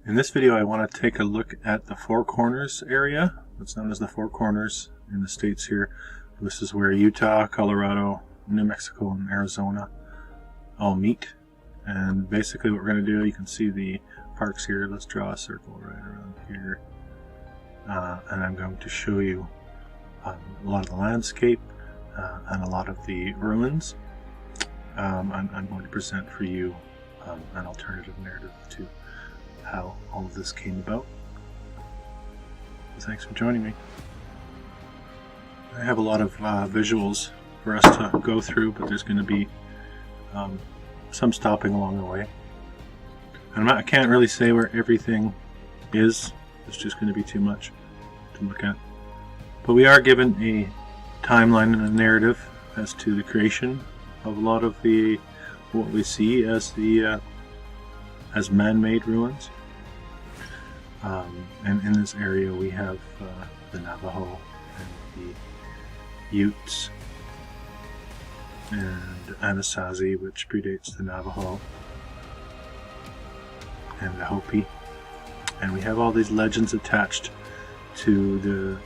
In this video I want to take a look at the Four Corners area. It's known as the Four Corners in the States here. This is where Utah, Colorado, New Mexico, and Arizona all meet. And basically what we're going to do, you can see the parks here. Let's draw a circle right around here. And I'm going to show you a lot of the landscape and a lot of the ruins. I'm going to present for you an alternative narrative to how all of this came about. So thanks for joining me. I have a lot of visuals for us to go through, but there's going to be some stopping along the way. And I can't really say where everything is. It's just going to be too much to look at. But we are given a timeline and a narrative as to the creation of a lot of what we see as as man-made ruins. And in this area we have the Navajo and the Utes and Anasazi, which predates the Navajo, and the Hopi. And we have all these legends attached to the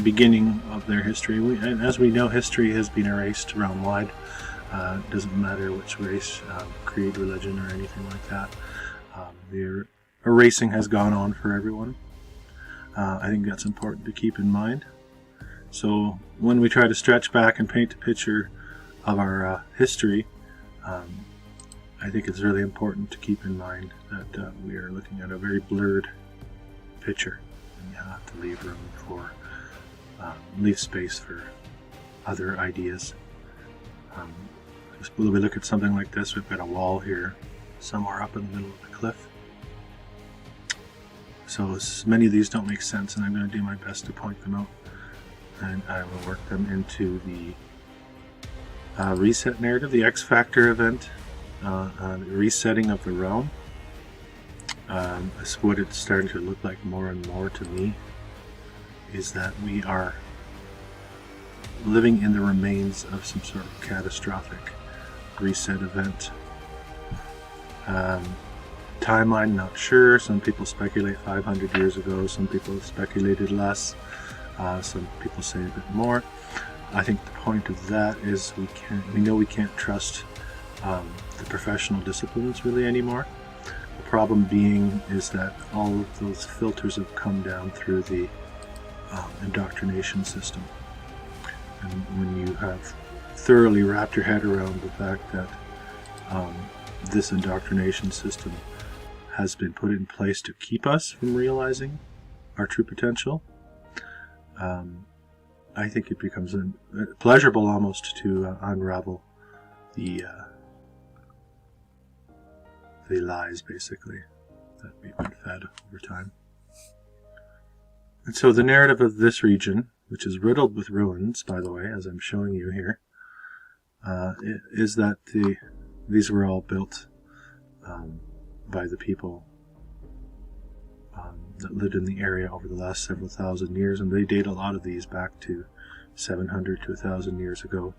beginning of their history. And as we know, history has been erased realm-wide. It doesn't matter which race, creed, religion, or anything like that. The erasing has gone on for everyone. I think that's important to keep in mind. So when we try to stretch back and paint a picture of our history, I think it's really important to keep in mind that we are looking at a very blurred picture, and you have to leave room for leave space for other ideas. When we look at something like this, we've got a wall here somewhere up in the middle of the cliff. So many of these don't make sense, and I'm going to do my best to point them out, and I will work them into the reset narrative, the X Factor event, the resetting of the realm. What it's starting to look like more and more to me is that we are living in the remains of some sort of catastrophic reset event. Timeline, not sure. Some people speculate 500 years ago, some people have speculated less, some people say a bit more. I think the point of that is we know we can't trust the professional disciplines really anymore. The problem being is that all of those filters have come down through the indoctrination system. And when you have thoroughly wrapped your head around the fact that this indoctrination system has been put in place to keep us from realizing our true potential, I think it becomes pleasurable almost to unravel the lies, basically, that we've been fed over time. And so the narrative of this region, which is riddled with ruins, by the way, as I'm showing you here, is that these were all built by the people that lived in the area over the last several thousand years, and they date a lot of these back to 700 to 1,000 years ago,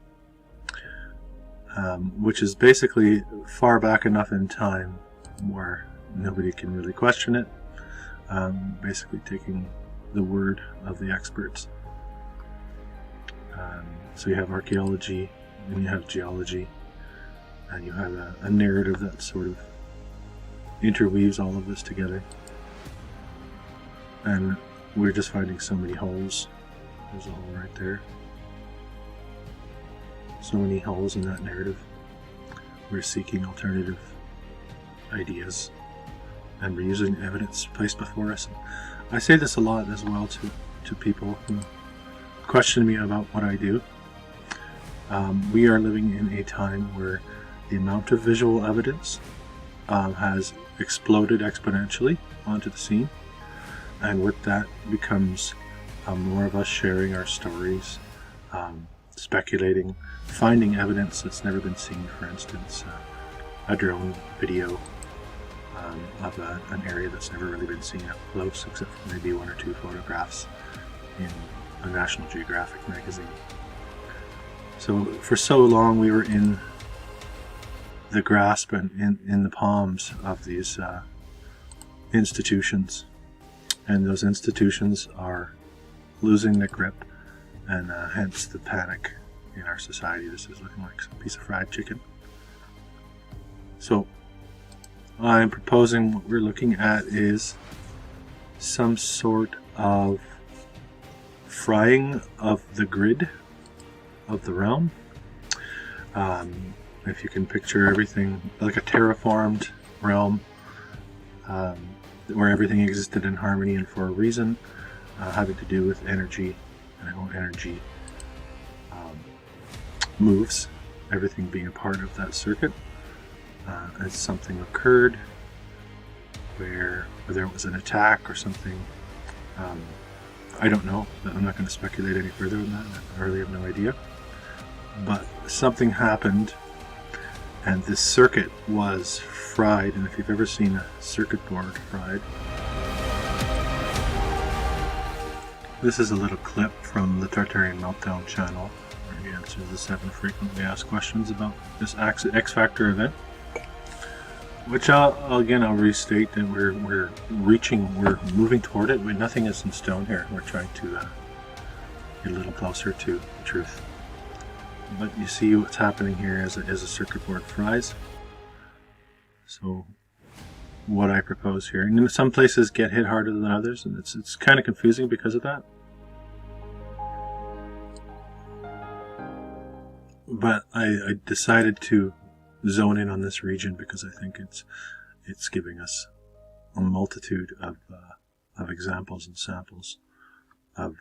which is basically far back enough in time where nobody can really question it, basically taking the word of the experts. So you have archaeology, and you have geology, and you have a narrative that sort of interweaves all of this together. And we're just finding so many holes. There's a hole right there. So many holes in that narrative. We're seeking alternative ideas, and we're using evidence placed before us. I say this a lot as well to people who question me about what I do. We are living in a time where the amount of visual evidence has exploded exponentially onto the scene, and with that becomes more of us sharing our stories, speculating, finding evidence that's never been seen. For instance, a drone video of an area that's never really been seen up close, except for maybe one or two photographs in a National Geographic magazine. So for so long we were in the grasp and in the palms of these institutions, and those institutions are losing their grip, and hence the panic in our society. This is looking like a piece of fried chicken. So I'm proposing what we're looking at is some sort of frying of the grid of the realm. If you can picture everything like a terraformed realm, where everything existed in harmony and for a reason, having to do with energy and how energy moves, everything being a part of that circuit. As something occurred where there was an attack or something, I don't know. I'm not going to speculate any further than that. I really have no idea. But something happened, and this circuit was fried. And if you've ever seen a circuit board fried, this is a little clip from the Tartarian Meltdown channel, where he answers the 7 frequently asked questions about this X Factor event. Which I'll restate that we're moving toward it. Nothing is in stone here. We're trying to get a little closer to the truth. But you see what's happening here as a circuit board fries. So what I propose here, and some places get hit harder than others, and it's kind of confusing because of that. But I decided to zone in on this region because I think it's giving us a multitude of examples and samples of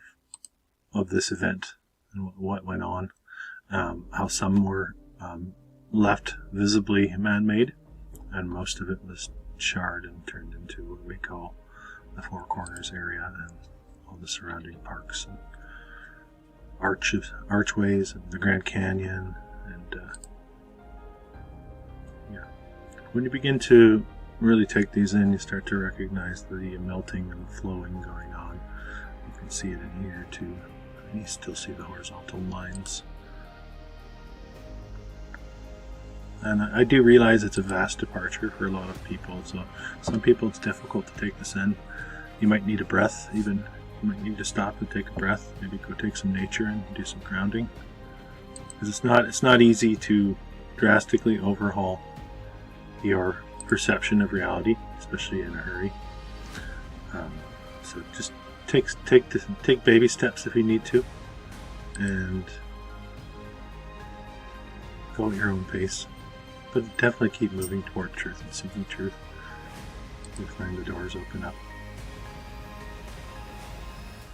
this event and what went on, how some were left visibly man-made, and most of it was charred and turned into what we call the Four Corners area and all the surrounding parks and archways and the Grand Canyon. And when you begin to really take these in, you start to recognize the melting and flowing going on. You can see it in here too, and you still see the horizontal lines. And I do realize it's a vast departure for a lot of people, so some people it's difficult to take this in. You might need a breath, even. You might need to stop and take a breath, maybe go take some nature and do some grounding. Because it's not easy to drastically overhaul your perception of reality, especially in a hurry. So just take baby steps if you need to, and go at your own pace. But definitely keep moving toward truth and seeking truth. You'll find the doors open up.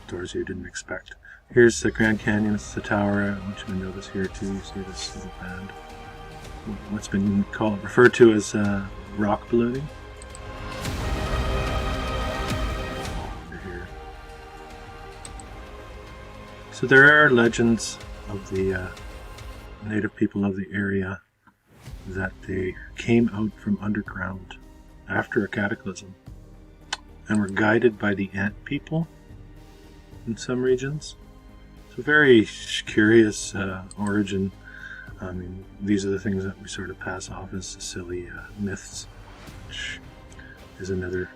Doors you didn't expect. Here's the Grand Canyon. It's the tower. I want you to notice here too. You see this little band. What's been referred to as rock ballooning. Over here. So there are legends of the native people of the area that they came out from underground after a cataclysm and were guided by the ant people in some regions. It's a very curious origin. I mean, these are the things that we sort of pass off as silly myths, which is another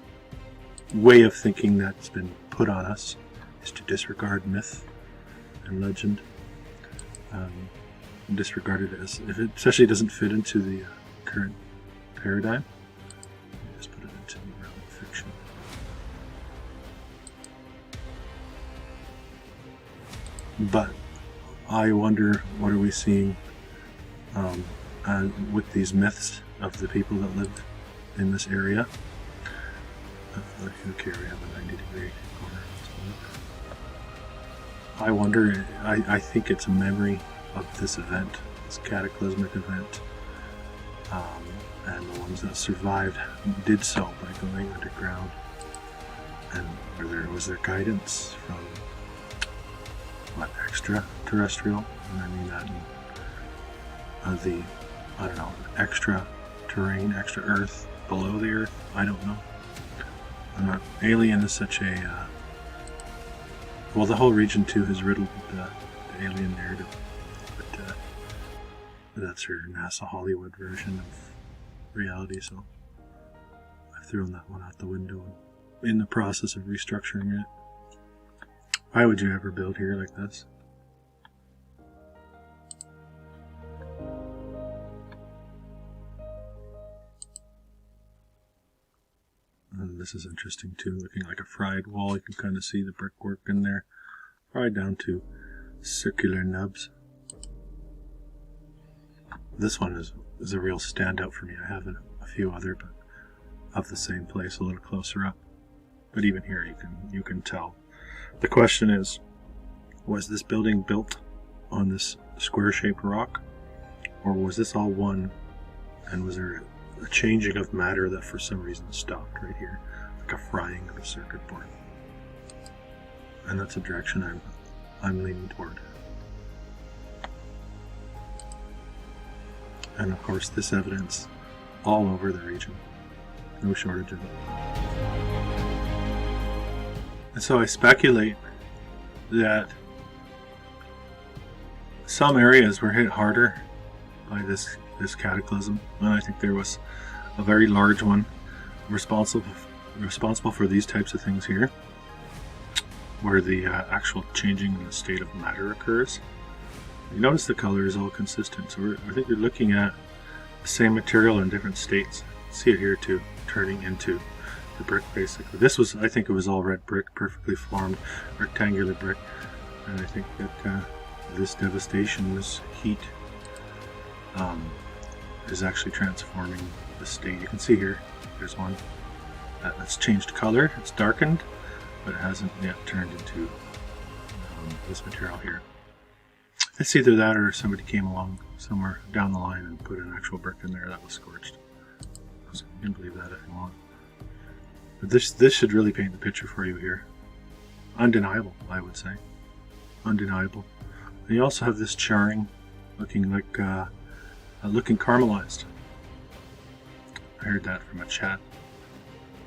way of thinking that's been put on us, is to disregard myth and legend. Disregard it as, if it especially doesn't fit into the current paradigm, just put it into the realm of fiction. But I wonder, what are we seeing with these myths of the people that live in this area? Okay, we have a 90-degree corner. I wonder, I think it's a memory of this event, this cataclysmic event, and the ones that survived did so by going underground. And was there guidance from extraterrestrial? And I mean that in extra terrain, extra earth, below the earth. I don't know. Alien is such a well, the whole region too is riddled with the alien narrative. That's her NASA Hollywood version of reality, so I thrown that one out the window in the process of restructuring it. Why would you ever build here like this? And this is interesting too, looking like a fried wall. You can kind of see the brickwork in there, fried down to circular nubs. This one is a real standout for me. I have a few other, but of the same place, a little closer up. But even here, you can tell. The question is, was this building built on this square-shaped rock, or was this all one? And was there a changing of matter that for some reason stopped right here, like a frying of a circuit board? And that's a direction I'm leaning toward. And of course, this evidence all over the region, no shortage of it. And so I speculate that some areas were hit harder by this cataclysm, and I think there was a very large one responsible for these types of things here, where the actual changing in the state of matter occurs. You notice the color is all consistent, so I think we're looking at the same material in different states. See it here too, turning into the brick basically. This was, I think it was all red brick, perfectly formed rectangular brick, and I think that this devastation, this heat, is actually transforming the state. You can see here, there's one that's changed color, it's darkened, but it hasn't yet turned into this material here. It's either that or somebody came along somewhere down the line and put an actual brick in there that was scorched. So you can believe that if you want. But this should really paint the picture for you here. Undeniable, I would say. Undeniable. And you also have this charring looking like looking caramelized. I heard that from a chat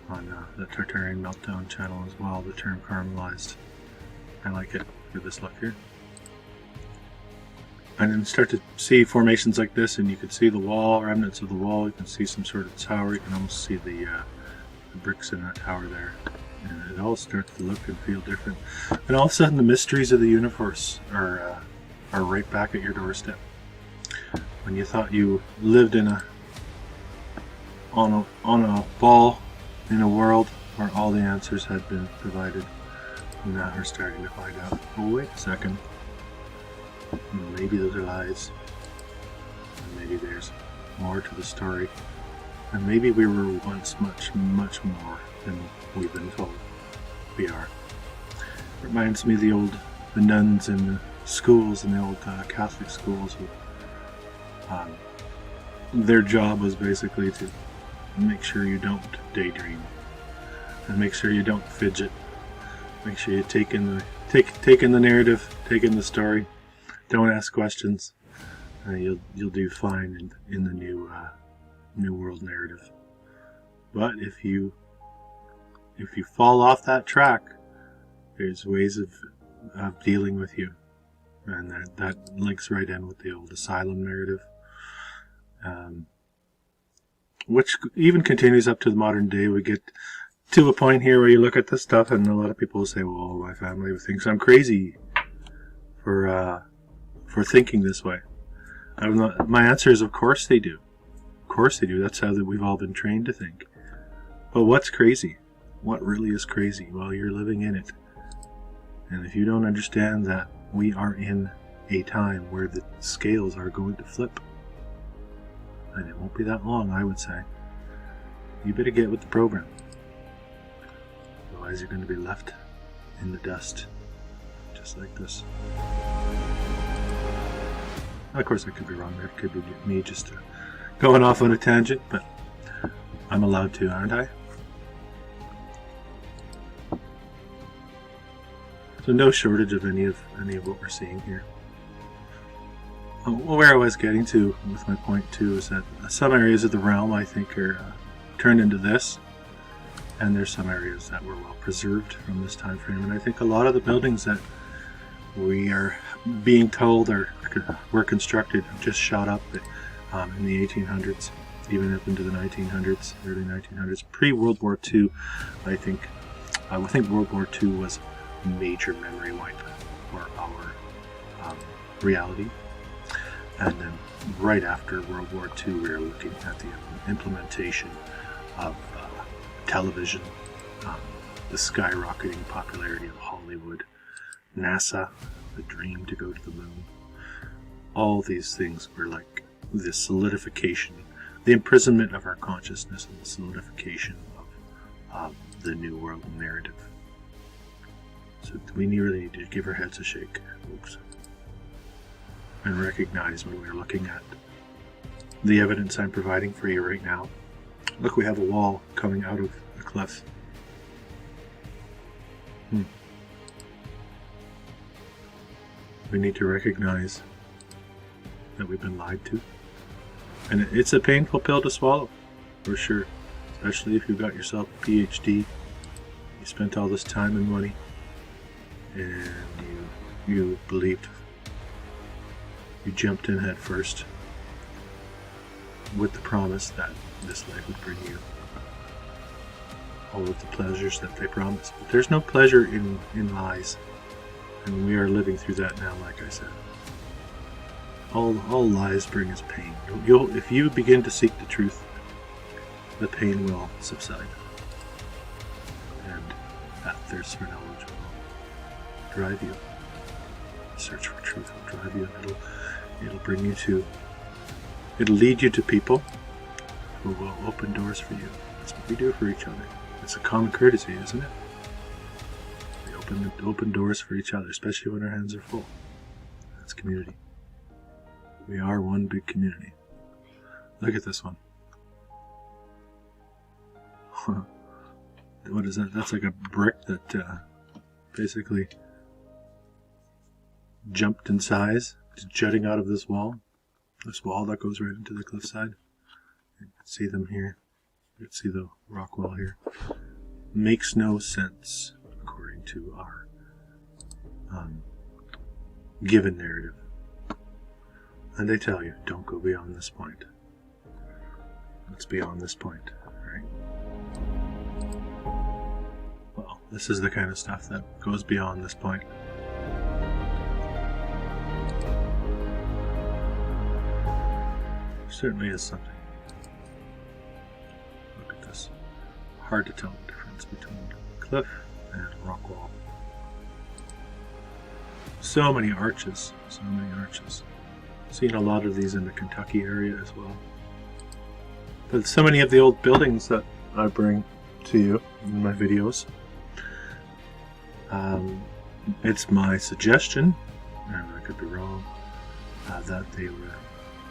on the Tartarian Meltdown channel as well, the term caramelized. I like it for this look here. And then start to see formations like this, and you can see the wall, remnants of the wall. You can see some sort of tower. You can almost see the bricks in that tower there. And it all starts to look and feel different. And all of a sudden, the mysteries of the universe are right back at your doorstep. When you thought you lived on a ball in a world where all the answers had been provided, now we're starting to find out. Oh, wait a second. Maybe those are lies, and maybe there's more to the story, and maybe we were once much, much more than we've been told we are. It reminds me of the nuns in the schools, in the old Catholic schools. Their job was basically to make sure you don't daydream, and make sure you don't fidget. Make sure you take in the narrative, take in the story. Don't ask questions. You'll do fine in the new world narrative. But if you fall off that track, there's ways of dealing with you, and that links right in with the old asylum narrative, which even continues up to the modern day. We get to a point here where you look at this stuff, and a lot of people will say, "Well, my family thinks I'm crazy for thinking this way." My answer is, of course they do. Of course they do. That's how we've all been trained to think. But what's crazy? What really is crazy? Well, you're living in it. And if you don't understand that we are in a time where the scales are going to flip, and it won't be that long, I would say, you better get with the program. Otherwise you're going to be left in the dust, just like this. Of course, I could be wrong. That could be me just going off on a tangent, but I'm allowed to, aren't I? So no shortage of any of what we're seeing here. Where I was getting to with my point too is that some areas of the realm, I think, are turned into this, and there's some areas that were well preserved from this time frame. And I think a lot of the buildings that we are being told were constructed just shot up in the 1800s. even up into the 1900s, early 1900s, pre-World War II. I think World War II was a major memory wipe for our reality. And then right after World War II, we were looking at the implementation of television, the skyrocketing popularity of Hollywood, NASA, the dream to go to the moon. All these things were like the solidification, the imprisonment of our consciousness and the solidification of the New World narrative. So we really need to give our heads a shake, folks, and recognize when we're looking at the evidence I'm providing for you right now. Look, we have a wall coming out of the cliff. We need to recognize that we've been lied to. And it's a painful pill to swallow, for sure. Especially if you've got yourself a PhD, you spent all this time and money, and you believed, you jumped in head first with the promise that this life would bring you all of the pleasures that they promise. But there's no pleasure in lies. And we are living through that now, like I said. All lies bring us pain. If you begin to seek the truth, the pain will subside. And that thirst for knowledge will drive you. The search for truth will drive you, and it'll bring you to, it'll lead you to people who will open doors for you. That's what we do for each other. It's a common courtesy, isn't it? Open doors for each other, especially when our hands are full. That's community. We are one big community. Look at this one. What is that? That's like a brick that basically jumped in size, jutting out of this wall that goes right into the cliffside. You can see them here. You can see the rock wall here. Makes no sense according to our given narrative. And they tell you, don't go beyond this point. What's beyond this point, right? Well, this is the kind of stuff that goes beyond this point. Certainly is something. Look at this. Hard to tell the difference between cliff and rock wall. So many arches. Seen a lot of these in the Kentucky area as well. But so many of the old buildings that I bring to you in my videos, it's my suggestion, and I could be wrong, that they were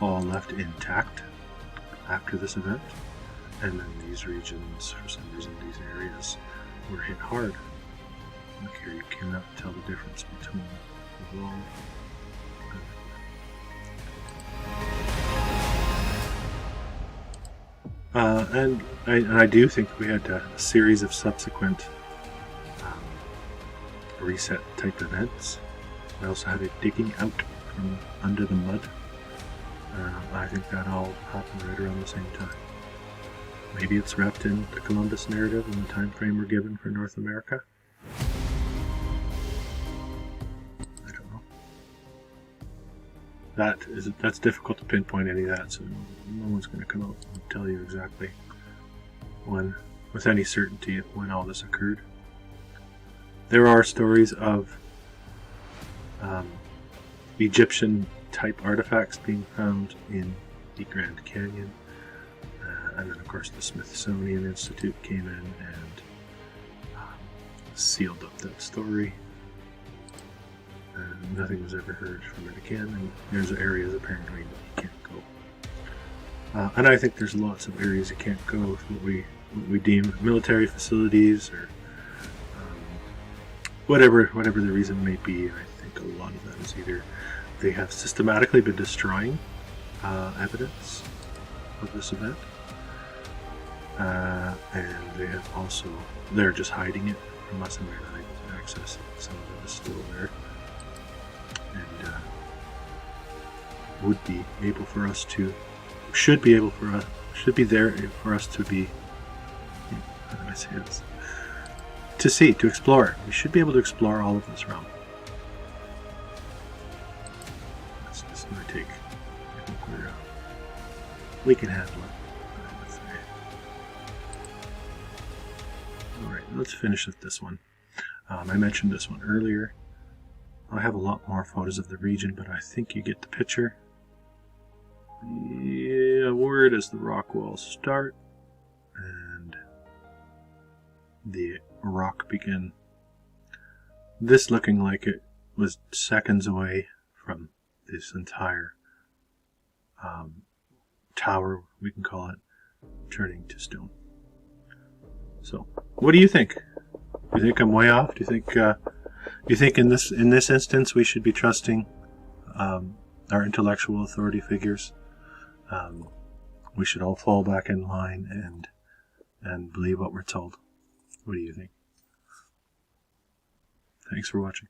all left intact after this event, and then these regions, for some reason these areas, were hit hard. Look here, you cannot tell the difference between the wall and and I do think we had a series of subsequent reset type events. We also had it digging out from under the mud. I think that all happened right around the same time. Maybe it's wrapped in the Columbus narrative and the time frame we're given for North America. I don't know. That's difficult to pinpoint any of that, so no one's going to come out and tell you exactly when, with any certainty, when all this occurred. There are stories of Egyptian type artifacts being found in the Grand Canyon, and then of course the Smithsonian Institute came in and sealed up that story, and nothing was ever heard from it again, and there's areas apparently that you can't go, and I think there's lots of areas you can't go with what we deem military facilities or whatever the reason may be. I think a lot of that is either they have systematically been destroying evidence of this event, and they're just hiding it from us, and we're not able to access it. Some of it is still there, and would be able for us to should be there for us to be. How do I say this? To see, to explore. We should be able to explore all of this realm. That's just going to take. I think we can handle it. Alright, let's finish with this one. I mentioned this one earlier. I have a lot more photos of the region, but I think you get the picture. Yeah, where does the rock wall start? And the rock begin. This looking like it was seconds away from this entire tower, we can call it, turning to stone. So, what do you think? Do you think I'm way off? Do you think in this instance we should be trusting our intellectual authority figures? We should all fall back in line and believe what we're told. What do you think? Thanks for watching.